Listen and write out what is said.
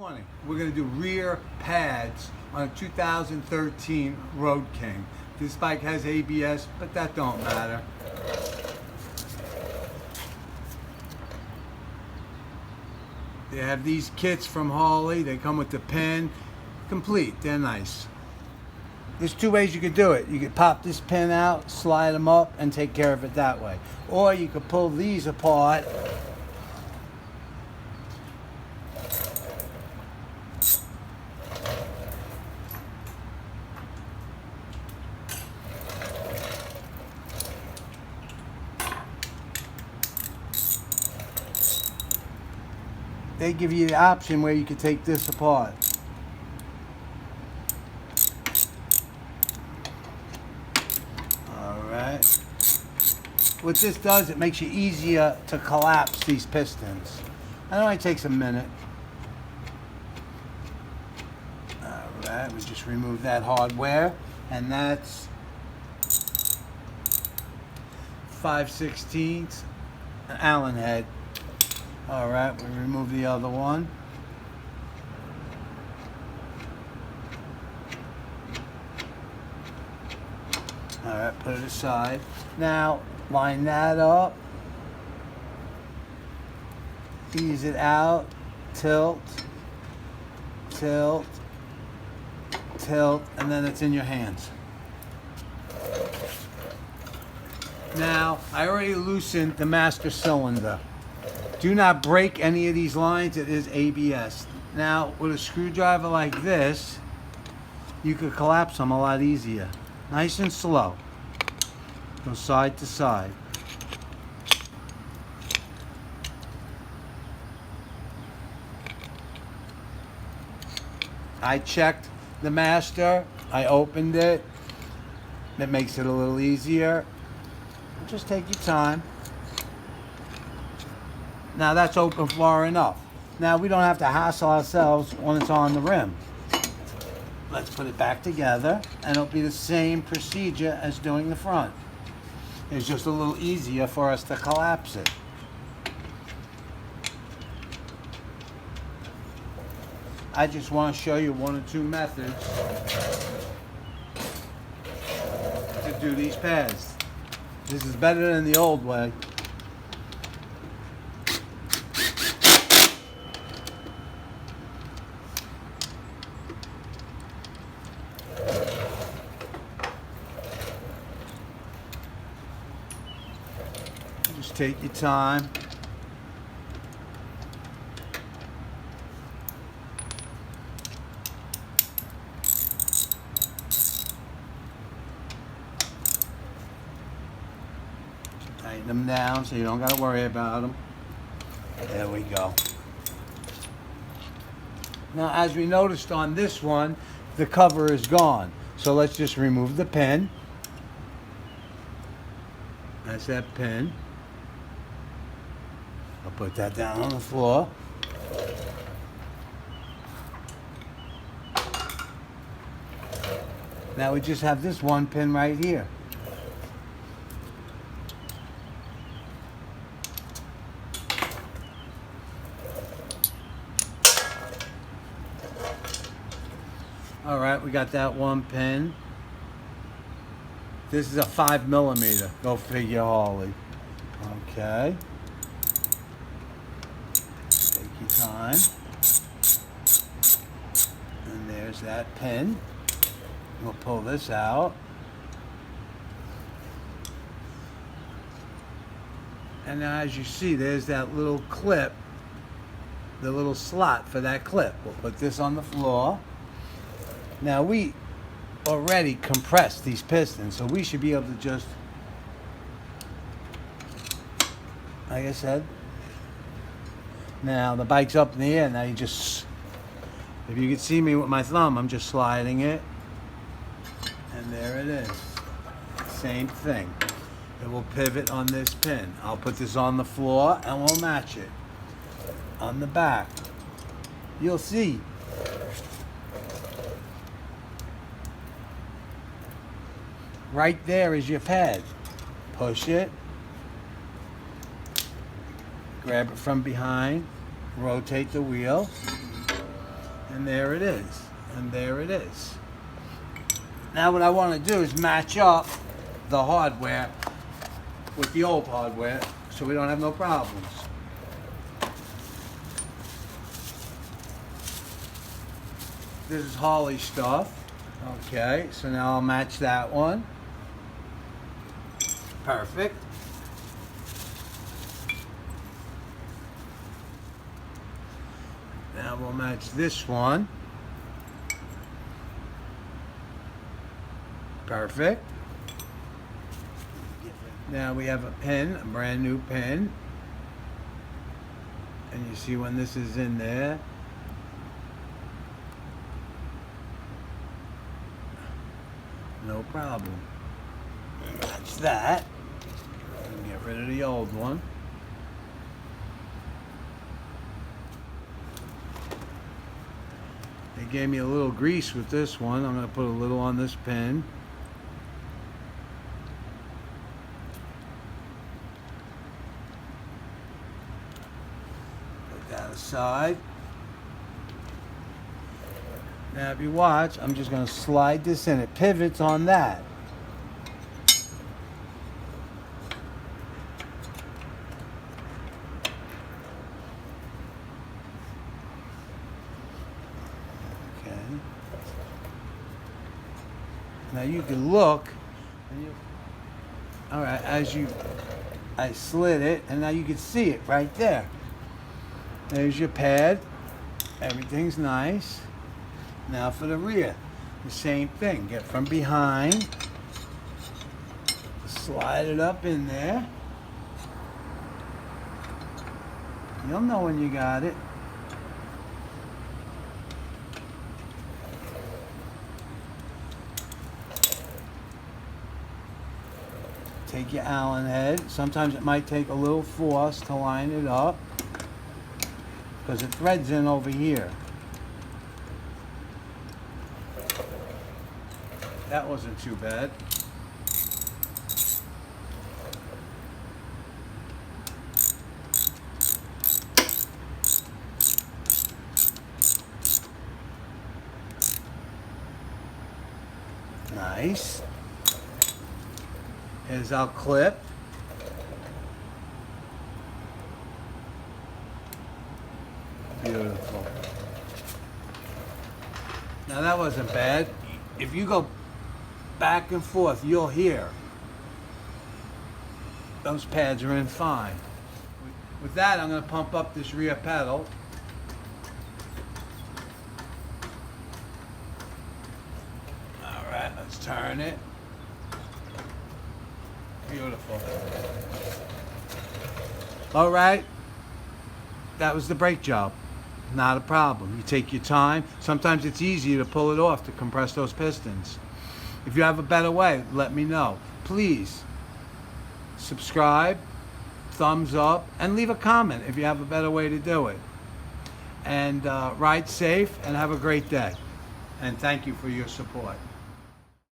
morning, we're going to do rear pads on a 2013 Road King. This bike has ABS, but that don't matter. They have these kits from Harley. They come with the pin, complete. They're nice. There's two ways you could do it. You could pop this pin out, slide them up, and take care of it that way. Or you could pull these apart. They give you the option where you could take this apart. Alright. What this does, it makes you easier to collapse these pistons. It only takes a minute. Alright, we just remove that hardware, and that's 5/16 Allen head. Alright, we remove the other one. Alright, put it aside. Now, line that up. Ease it out. Tilt. Tilt. Tilt. And then it's in your hands. Now, I already loosened the master cylinder. Do not break any of these lines. It is ABS. Now, with a screwdriver like this, you could collapse them a lot easier. Nice and slow. Go side to side. I checked the master. I opened it. That makes it a little easier. Just take your time. Now that's open far enough. Now we don't have to hassle ourselves when it's on the rim. Let's put it back together, and it'll be the same procedure as doing the front. It's just a little easier for us to collapse it. I just want to show you one or two methods to do these pads. This is better than the old way. Just take your time. Tighten them down so you don't got to worry about them. There we go. Now, as we noticed on this one, the cover is gone. So let's just remove the pin. That's that pin. I'll put that down on the floor. Now we just have this one pin right here. All right, we got that one pin. This is a 5mm. Go figure, Harley. Okay. Take your time. And there's that pin. We'll pull this out. And now, as you see, there's that little clip, the little slot for that clip. We'll put this on the floor. Now, we already compressed these pistons, so we should be able to just, like I said, now the bike's up in the air. Now you just, if you could see me with my thumb, I'm just sliding it, and there it is. Same thing. It will pivot on this pin. I'll put this on the floor and we'll match it on the back. You'll see. Right there is your pad. Push it. Grab it from behind. Rotate the wheel. And there it is. And there it is. Now what I want to do is match up the hardware with the old hardware so we don't have no problems. This is Harley stuff. Okay, so now I'll match that one. Perfect. Now we'll match this one. Perfect. Now we have a pin, a brand new pin. And you see when this is in there. No problem. Match that. And get rid of the old one. They gave me a little grease with this one. I'm going to put a little on this pin. Put that aside. Now if you watch, I'm just going to slide this in. It pivots on that. Okay. Now you can look. All right, I slid it, and now you can see it right there. There's your pad. Everything's nice. Now for the rear, the same thing. Get from behind, slide it up in there. You'll know when you got it. Take your Allen head. Sometimes it might take a little force to line it up because it threads in over here. That wasn't too bad. Nice. Here's our clip. Beautiful. Now that wasn't bad. If you go back and forth, you'll hear those pads are in fine. With that, I'm going to pump up this rear pedal. All right, let's turn it. Beautiful. All right, that was the brake job. Not a problem. You take your time. Sometimes it's easier to pull it off to compress those pistons. If you have a better way, let me know. Please subscribe, thumbs up, and leave a comment if you have a better way to do it. And ride safe and have a great day. And thank you for your support.